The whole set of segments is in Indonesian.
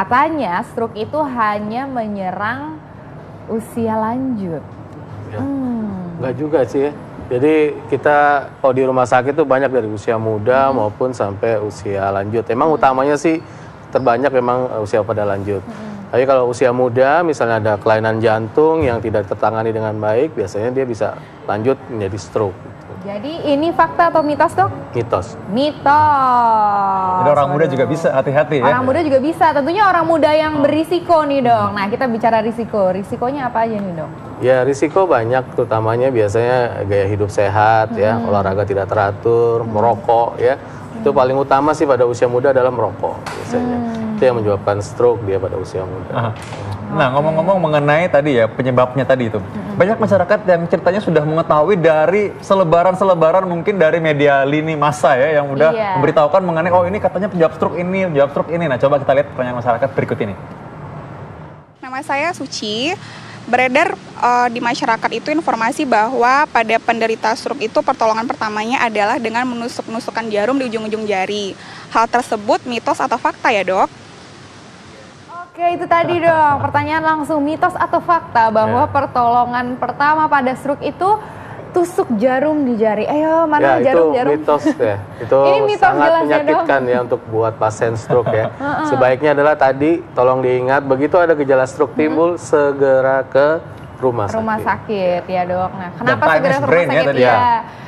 katanya stroke itu hanya menyerang usia lanjut. Ya. Enggak juga sih ya. Jadi kita kalau di rumah sakit itu banyak dari usia muda maupun sampai usia lanjut. Emang utamanya sih terbanyak memang usia pada lanjut. Tapi kalau usia muda misalnya ada kelainan jantung yang tidak tertangani dengan baik, biasanya dia bisa lanjut menjadi stroke. Jadi ini fakta atau mitos, Dok? Mitos. Mitos. Jadi orang muda juga bisa, hati-hati ya. Orang muda juga bisa, tentunya orang muda yang berisiko nih, Dok. Nah, kita bicara risiko. Risikonya apa aja nih, Dok? Ya, risiko banyak, terutamanya biasanya gaya hidup sehat ya, olahraga tidak teratur, merokok ya. Itu paling utama sih pada usia muda adalah merokok biasanya. Itu yang menyebabkan stroke dia pada usia muda. Nah, ngomong-ngomong mengenai tadi ya, penyebabnya tadi itu. Banyak masyarakat yang ceritanya sudah mengetahui dari selebaran-selebaran mungkin dari media lini massa ya, yang udah memberitahukan mengenai, oh ini katanya penyebab stroke ini, penyebab stroke ini. Nah, coba kita lihat pertanyaan masyarakat berikut ini. Nama saya Suci. Beredar di masyarakat itu informasi bahwa pada penderita stroke itu pertolongan pertamanya adalah dengan menusuk-nusukkan jarum di ujung-ujung jari. Hal tersebut mitos atau fakta ya, Dok? Oke, itu tadi, Dok. Pertanyaan langsung, mitos atau fakta bahwa pertolongan pertama pada stroke itu tusuk jarum di jari. Ayo, mana jarum-jarum? Itu mitos ya. Itu mitos sangat jelas, menyakitkan ya untuk buat pasien stroke ya. Sebaiknya adalah tadi tolong diingat, begitu ada gejala stroke timbul segera ke rumah sakit. Rumah sakit ya, Dok. Nah, kenapa Dan segera ke rumah brain ya sakit? tadi Ya,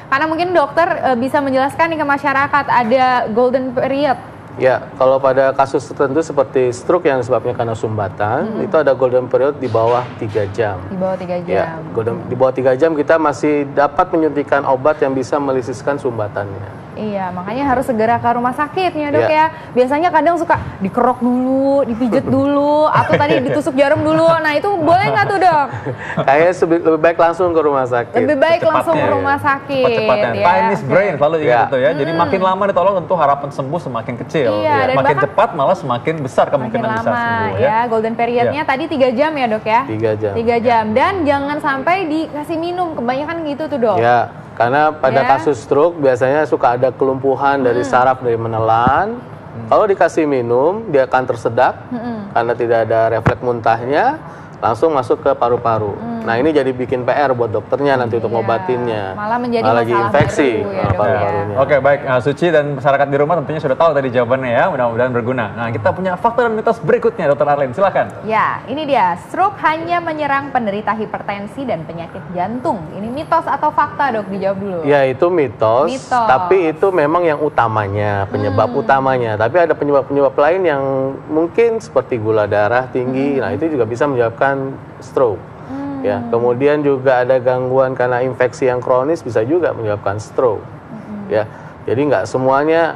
karena mungkin dokter bisa menjelaskan nih ke masyarakat ada golden period. Ya, kalau pada kasus tertentu seperti stroke yang sebabnya karena sumbatan, itu ada golden period di bawah 3 jam. Di bawah 3 jam. Ya, di bawah 3 jam kita masih dapat menyuntikkan obat yang bisa melisiskan sumbatannya. Iya, makanya harus segera ke rumah sakitnya, Dok ya. Biasanya kadang suka dikerok dulu, dipijet dulu, atau tadi ditusuk jarum dulu. Nah, itu boleh nggak tuh, Dok? Kayaknya lebih baik langsung ke rumah sakit. Lebih baik langsung ke rumah sakit. Cepat-cepatnya. Ya. Time is brain, selalu ingat itu ya. Jadi makin lama ditolong tentu harapan sembuh semakin kecil. Iya, dan makin bahkan cepat malah semakin besar kemungkinan bisa sembuh ya. Golden periodnya tadi 3 jam ya, Dok ya? 3 jam. 3 jam. Dan jangan sampai dikasih minum, kebanyakan gitu tuh, Dok. Ya, karena pada kasus stroke biasanya suka ada kelumpuhan dari saraf dari menelan. Kalau dikasih minum, dia akan tersedak karena tidak ada refleks muntahnya, langsung masuk ke paru-paru. Nah, ini jadi bikin PR buat dokternya nanti untuk ngobatinnya. Malah menjadi lagi masalah infeksi baru ya, Dok, paru-parunya. Oke, baik. Suci dan masyarakat di rumah tentunya sudah tahu tadi jawabannya ya. Mudah-mudahan berguna. Nah, kita punya fakta dan mitos berikutnya, Dr. Arlene. Silakan. Ya, ini dia. Stroke hanya menyerang penderita hipertensi dan penyakit jantung. Ini mitos atau fakta, Dok? Dijawab dulu. Ya, itu mitos. Tapi itu memang yang utamanya, penyebab utamanya. Tapi ada penyebab-penyebab lain yang mungkin seperti gula darah tinggi. Nah, itu juga bisa menyebabkan stroke. Ya, kemudian juga ada gangguan karena infeksi yang kronis bisa juga menyebabkan stroke. Ya, jadi nggak semuanya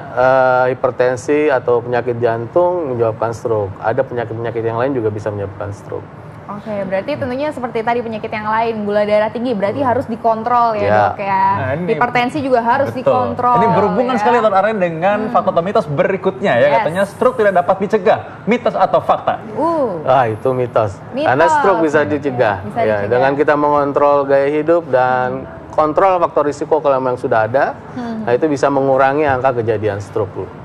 hipertensi atau penyakit jantung menyebabkan stroke. Ada penyakit-penyakit yang lain juga bisa menyebabkan stroke. Oke, berarti tentunya seperti tadi penyakit yang lain, gula darah tinggi, berarti harus dikontrol ya, Dok ya. Nah, hipertensi juga harus dikontrol. Ini berhubungan sekali, Dr. Arlene, dengan fakta atau mitos berikutnya ya. Katanya stroke tidak dapat dicegah. Mitos atau fakta? Itu mitos. Karena stroke bisa dicegah. Bisa ya, dicegah. dengan kita mengontrol gaya hidup dan kontrol faktor risiko kalau memang sudah ada, nah itu bisa mengurangi angka kejadian stroke.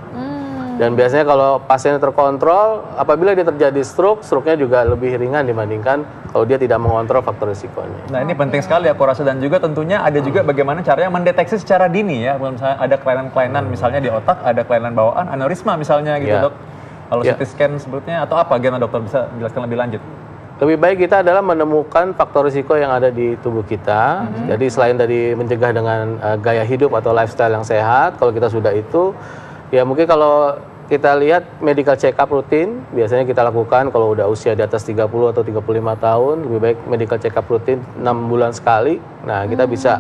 Dan biasanya kalau pasien terkontrol, apabila dia terjadi stroke, stroke-nya juga lebih ringan dibandingkan kalau dia tidak mengontrol faktor risikonya. Nah, ini penting sekali aku rasa, dan juga tentunya ada juga bagaimana caranya mendeteksi secara dini ya. Kalau misalnya ada kelainan-kelainan misalnya di otak, ada kelainan bawaan, aneurisma misalnya gitu, Dok. Kalau CT scan sebetulnya atau apa, gimana dokter bisa menjelaskan lebih lanjut? Lebih baik kita adalah menemukan faktor risiko yang ada di tubuh kita. Jadi selain dari mencegah dengan gaya hidup atau lifestyle yang sehat, kalau kita sudah itu, ya mungkin kalau kita lihat medical check up rutin, biasanya kita lakukan kalau udah usia di atas 30 atau 35 tahun, lebih baik medical check up rutin 6 bulan sekali. Nah, kita bisa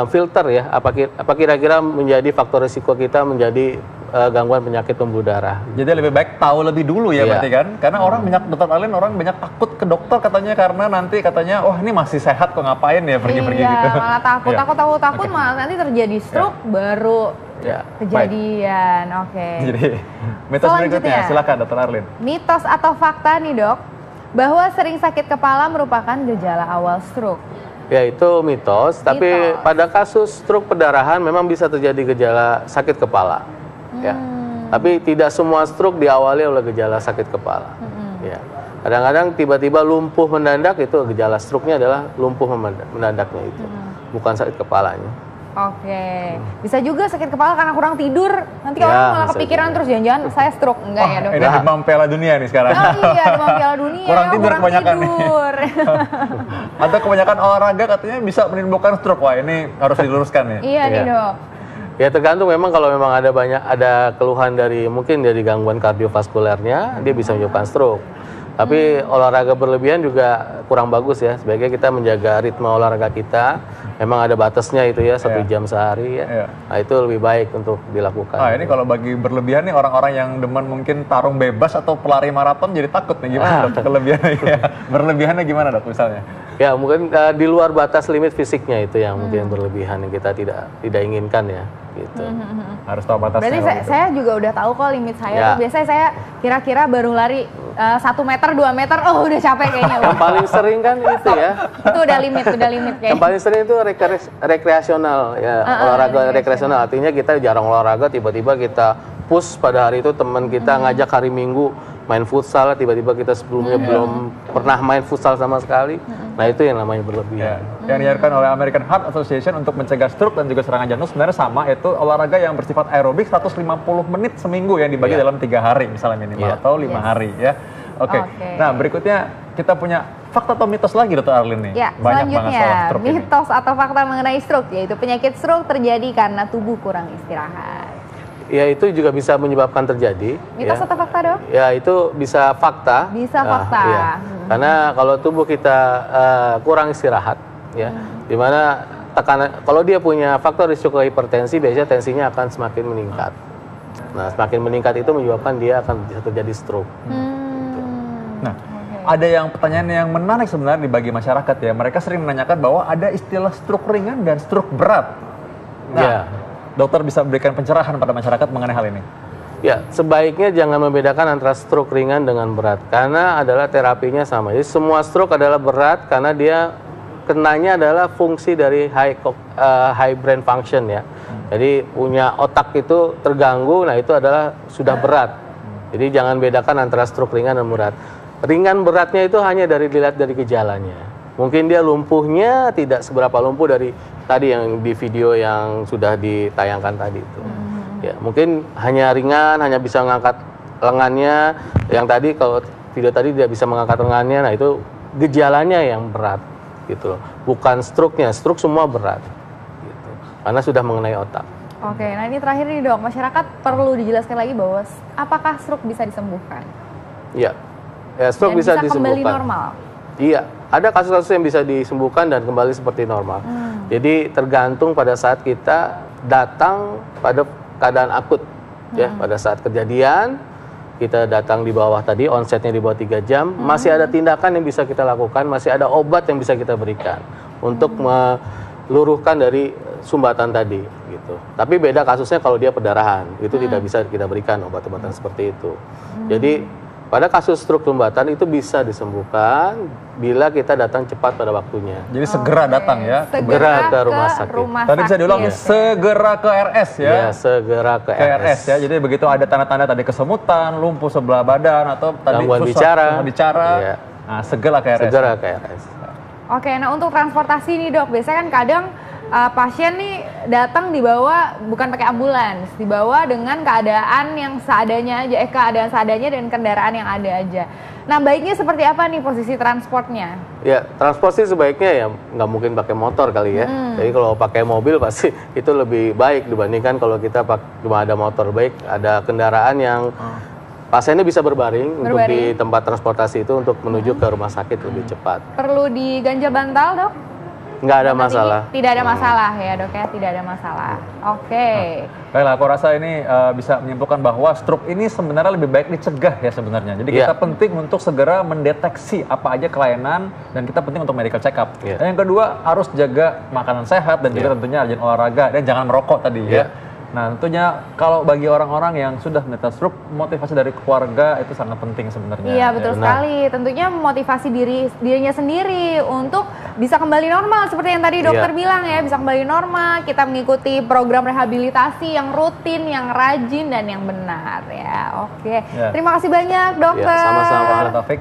filter ya, apa kira-kira menjadi faktor risiko kita menjadi gangguan penyakit pembuluh darah. Jadi lebih baik tahu lebih dulu ya, berarti kan? Karena orang banyak, Dr. Arlene, orang banyak takut ke dokter katanya karena nanti katanya, oh ini masih sehat kok, ngapain ya pergi-pergi gitu. Malah takut, malah nanti terjadi stroke baru kejadian. Jadi mitos berikutnya, silakan Dr. Arlene. Mitos atau fakta nih, Dok, bahwa sering sakit kepala merupakan gejala awal stroke. Ya, itu mitos, tapi pada kasus stroke perdarahan memang bisa terjadi gejala sakit kepala. Ya. Tapi tidak semua stroke diawali oleh gejala sakit kepala. Ya. Kadang-kadang tiba-tiba lumpuh mendadak, itu gejala stroke-nya adalah lumpuh mendadaknya itu, bukan sakit kepalanya. Oke, bisa juga sakit kepala karena kurang tidur. Nanti orang malah kepikiran terus jangan-jangan saya stroke. Enggak ya dok? Ini demam Piala Dunia nih sekarang. Oh iya, demam Piala Dunia. Kurang tidur kebanyakan nih. Atau kebanyakan olahraga katanya bisa menimbulkan stroke. Wah ini harus diluruskan nih. Iya nih dok. Ya tergantung memang, kalau memang ada keluhan dari mungkin dari gangguan kardiovaskulernya, dia bisa menyebabkan stroke. Tapi olahraga berlebihan juga kurang bagus ya. Sebaiknya kita menjaga ritme olahraga kita. Memang ada batasnya itu ya, 1 jam sehari ya. Nah itu lebih baik untuk dilakukan. Nah ini kalau bagi berlebihan nih, orang-orang yang demen mungkin tarung bebas atau pelari maraton jadi takut nih, gimana dok kelebihannya? Berlebihannya gimana dok misalnya? Ya mungkin di luar batas limit fisiknya itu yang mungkin berlebihan, yang kita tidak inginkan ya. Gitu. Harus tahu batasnya. Berarti saya juga udah tahu kok limit saya. Biasanya saya kira-kira baru lari 1 meter, 2 meter, oh udah capek kayaknya. Yang paling sering kan itu ya. Itu udah limit kayaknya. Yang paling sering itu rekreasional ya, olahraga rekreasional. Artinya kita jarang olahraga, tiba-tiba kita push pada hari itu, teman kita ngajak hari Minggu main futsal, tiba-tiba kita sebelumnya belum pernah main futsal sama sekali. Nah itu yang namanya berlebihan. Yang diajarkan oleh American Heart Association untuk mencegah stroke dan juga serangan jantung sebenarnya sama, yaitu olahraga yang bersifat aerobik 150 menit seminggu yang dibagi dalam 3 hari misalnya minimal atau 5 hari ya. Oke. Nah berikutnya kita punya fakta atau mitos lagi Dr. Arlin nih. Ya, banyak banget soal stroke ini. Mitos atau fakta mengenai stroke, yaitu penyakit stroke terjadi karena tubuh kurang istirahat. Ya itu juga bisa menyebabkan terjadi. Mitos atau fakta dok? Ya itu bisa fakta. Bisa fakta. Ya. Karena kalau tubuh kita kurang istirahat, ya, dimana tekanan, kalau dia punya faktor risiko hipertensi, biasanya tensinya akan semakin meningkat. Nah semakin meningkat itu menyebabkan dia akan bisa terjadi stroke. Nah, ada yang pertanyaan yang menarik sebenarnya bagi masyarakat ya. Mereka sering menanyakan bahwa ada istilah stroke ringan dan stroke berat. Nah, dokter bisa berikan pencerahan pada masyarakat mengenai hal ini? Ya, sebaiknya jangan membedakan antara stroke ringan dengan berat, karena adalah terapinya sama. Jadi semua stroke adalah berat karena dia kenanya adalah fungsi dari high brain function ya. Jadi punya otak itu terganggu, nah itu adalah sudah berat. Jadi jangan bedakan antara stroke ringan dan berat. Ringan beratnya itu hanya dilihat dari gejalanya. Mungkin dia lumpuhnya tidak seberapa lumpuh dari tadi yang di video yang sudah ditayangkan tadi itu. Ya, mungkin hanya ringan, hanya bisa mengangkat lengannya. Yang tadi kalau video tadi tidak bisa mengangkat lengannya, nah itu gejalanya yang berat gitu loh. Bukan stroke-nya, stroke semua berat gitu. Karena sudah mengenai otak. Oke, nah ini terakhir nih dok, masyarakat perlu dijelaskan lagi bahwa apakah stroke bisa disembuhkan? Iya. Ya, stroke bisa disembuhkan. Kembali normal? Iya, ada kasus-kasus yang bisa disembuhkan dan kembali seperti normal. Jadi tergantung pada saat kita datang pada keadaan akut. Ya, pada saat kejadian, kita datang di bawah tadi, onsetnya di bawah 3 jam, masih ada tindakan yang bisa kita lakukan, masih ada obat yang bisa kita berikan untuk meluruhkan dari sumbatan tadi. Gitu. Tapi beda kasusnya kalau dia perdarahan, itu tidak bisa kita berikan obat-obatan seperti itu. Jadi pada kasus stroke sumbatan itu bisa disembuhkan bila kita datang cepat pada waktunya. Jadi segera datang ya. Segera ke rumah sakit. Tadi bisa diulang ya, segera ke RS ya. Ya, segera ke RS ya. Jadi begitu ada tanda-tanda tadi kesemutan, lumpuh sebelah badan atau tadi gangguan bicara. Ya. Nah, segera ke RS. Segera ke RS. Oke, nah untuk transportasi nih dok, biasanya kan kadang pasien nih datang dibawa bukan pakai ambulans, dibawa dengan keadaan yang seadanya aja, keadaan seadanya dan kendaraan yang ada aja. Nah baiknya seperti apa nih posisi transportnya? Ya transportasi sebaiknya ya nggak mungkin pakai motor kali ya. Jadi kalau pakai mobil pasti itu lebih baik dibandingkan kalau kita cuma ada motor. Baik ada kendaraan yang pasiennya bisa berbaring untuk di tempat transportasi itu untuk menuju ke rumah sakit lebih cepat. Perlu diganjal bantal dok? Nggak ada masalah. Tidak ada masalah ya dok ya, tidak ada masalah. Oke. Baiklah, aku rasa ini bisa menyimpulkan bahwa stroke ini sebenarnya lebih baik dicegah ya sebenarnya. Jadi kita penting untuk segera mendeteksi apa aja kelainan dan kita penting untuk medical check up. Dan yang kedua harus jaga makanan sehat dan juga tentunya rajin olahraga dan jangan merokok tadi ya. Nah, tentunya kalau bagi orang-orang yang sudah menderita stroke, motivasi dari keluarga itu sangat penting sebenarnya. Iya, betul sekali. Tentunya memotivasi dirinya sendiri untuk bisa kembali normal seperti yang tadi dokter bilang ya, bisa kembali normal, kita mengikuti program rehabilitasi yang rutin, yang rajin dan yang benar ya. Oke. Terima kasih banyak, dokter. Sama-sama, Taufik.